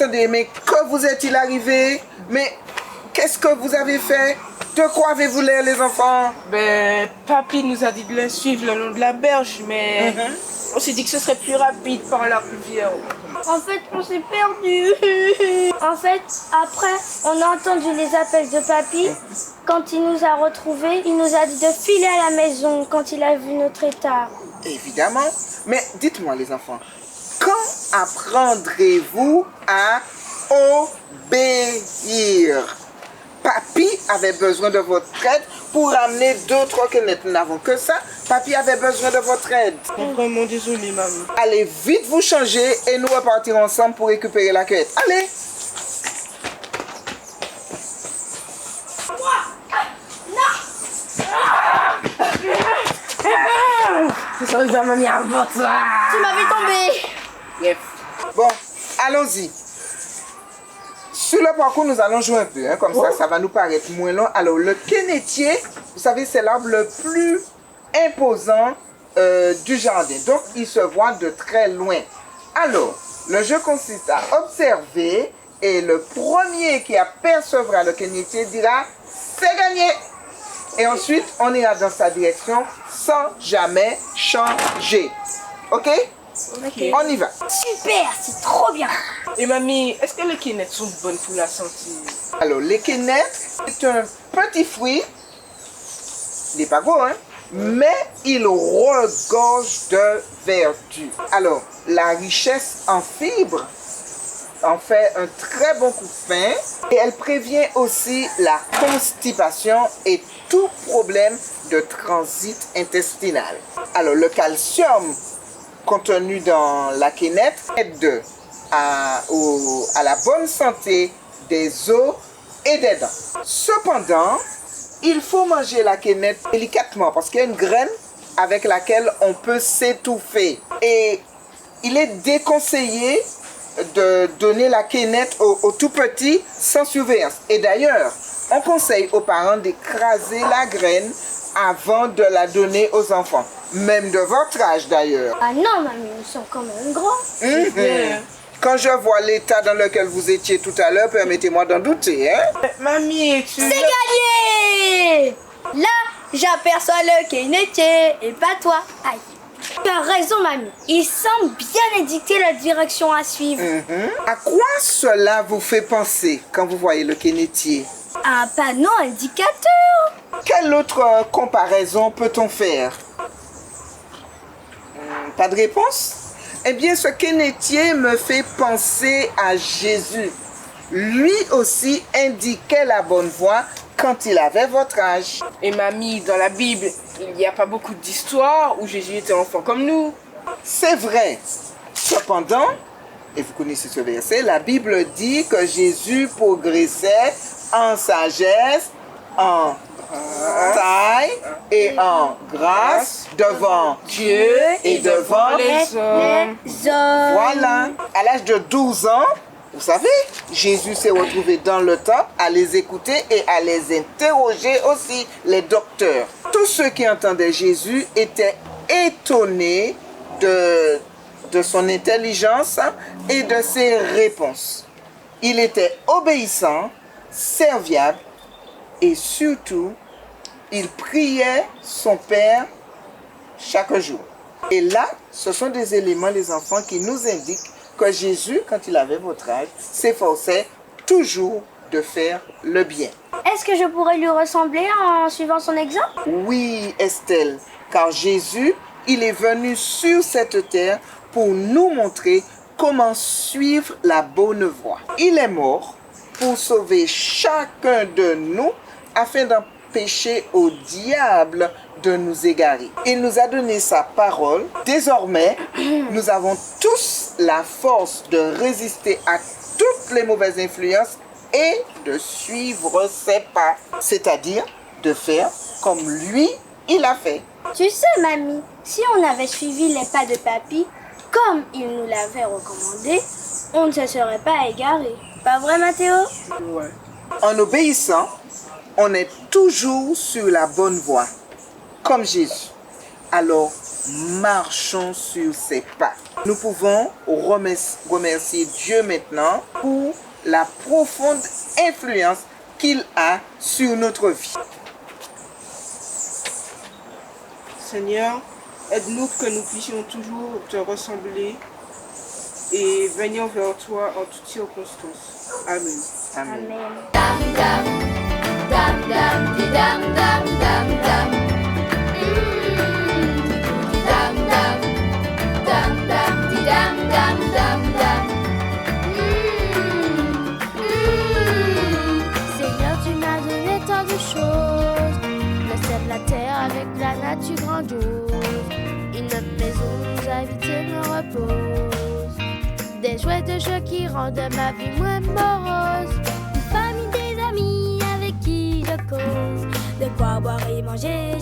attendez, mais que vous est-il arrivé? Mais qu'est-ce que vous avez fait? De quoi avez-vous l'air, les enfants? Ben, papy nous a dit de le suivre le long de la berge, mais on s'est dit que ce serait plus rapide par la rivière. En fait, on s'est perdu. En fait, après, on a entendu les appels de papy. Quand il nous a retrouvés, il nous a dit de filer à la maison quand il a vu notre état. Évidemment. Mais dites-moi, les enfants, quand apprendrez-vous à obéir? Papy avait besoin de votre aide pour amener d'autres quénettes. Nous n'avons que ça. Papy avait besoin de votre aide. Vraiment désolé, maman. Allez vite vous changer et nous repartirons ensemble pour récupérer la quête. Allez! C'est ça, maman, il y a un vote là. Tu m'avais tombé. Yep. Bon, allons-y. Sur le parcours, nous allons jouer un peu, hein, comme ça va nous paraître moins long. Alors, le quénetier, vous savez, c'est l'arbre le plus imposant du jardin. Donc, il se voit de très loin. Alors, le jeu consiste à observer et le premier qui apercevra le quénetier dira « c'est gagné ». Et ensuite, on ira dans sa direction sans jamais changer. OK? Okay. On y va. Super, c'est trop bien. Et mamie, est-ce que les quénettes sont bonnes pour la santé? Alors, les quénettes, c'est un petit fruit. Il n'est pas gros, hein? Mais il regorge de vertus. Alors, la richesse en fibres en fait un très bon coup de pain. Et elle prévient aussi la constipation et tout problème de transit intestinal. Alors, le calcium contenu dans la quénette aide à la bonne santé des os et des dents. Cependant, il faut manger la quénette délicatement parce qu'il y a une graine avec laquelle on peut s'étouffer. Et il est déconseillé de donner la quénette aux tout petits sans surveillance. Et d'ailleurs, on conseille aux parents d'écraser la graine avant de la donner aux enfants. Même de votre âge d'ailleurs. Ah non, mamie, nous sommes quand même grands. Quand je vois l'état dans lequel vous étiez tout à l'heure, permettez-moi d'en douter. Hein? Mamie, tu... C'est gagné! Là, j'aperçois le quénetier et pas toi. Aïe. Tu as raison, mamie. Il semble bien indiquer la direction à suivre. À quoi cela vous fait penser quand vous voyez le quénetier? Un panneau indicateur. Quelle autre comparaison peut-on faire? Pas de réponse? Eh bien, ce quénetier me fait penser à Jésus. Lui aussi indiquait la bonne voie quand il avait votre âge. Et mamie, dans la Bible, il n'y a pas beaucoup d'histoires où Jésus était enfant comme nous. C'est vrai. Cependant, et vous connaissez ce verset, la Bible dit que Jésus progressait en sagesse, en taille et en grâce devant Dieu et devant les hommes. Voilà. À l'âge de 12 ans, vous savez, Jésus s'est retrouvé dans le temple à les écouter et à les interroger aussi, les docteurs. Tous ceux qui entendaient Jésus étaient étonnés de son intelligence et de ses réponses. Il était obéissant, serviable et surtout, il priait son Père chaque jour. Et là, ce sont des éléments, les enfants, qui nous indiquent que Jésus, quand il avait votre âge, s'efforçait toujours de faire le bien. Est-ce que je pourrais lui ressembler en suivant son exemple? Oui, Estelle, car Jésus, il est venu sur cette terre pour nous montrer comment suivre la bonne voie. Il est mort pour sauver chacun de nous afin d'empêcher au diable de nous égarer. Il nous a donné sa parole. Désormais, nous avons tous la force de résister à toutes les mauvaises influences et de suivre ses pas, c'est-à-dire de faire comme lui, il a fait. Tu sais, mamie, si on avait suivi les pas de papy, comme il nous l'avait recommandé, on ne se serait pas égaré. Pas vrai, Mathéo? Ouais. En obéissant, on est toujours sur la bonne voie, comme Jésus. Alors, marchons sur ses pas. Nous pouvons remercier Dieu maintenant pour la profonde influence qu'il a sur notre vie. Seigneur, aide-nous que nous puissions toujours te ressembler et venir vers toi en toutes circonstances. Amen. Amen. Amen. Seigneur, tu m'as donné tant de choses, le ciel, la terre avec la nature grandiose. Une maison où habiter me repose, des jouets de jeux qui rendent ma vie moins morose, une famille, des amis avec qui je cause, de quoi boire et manger.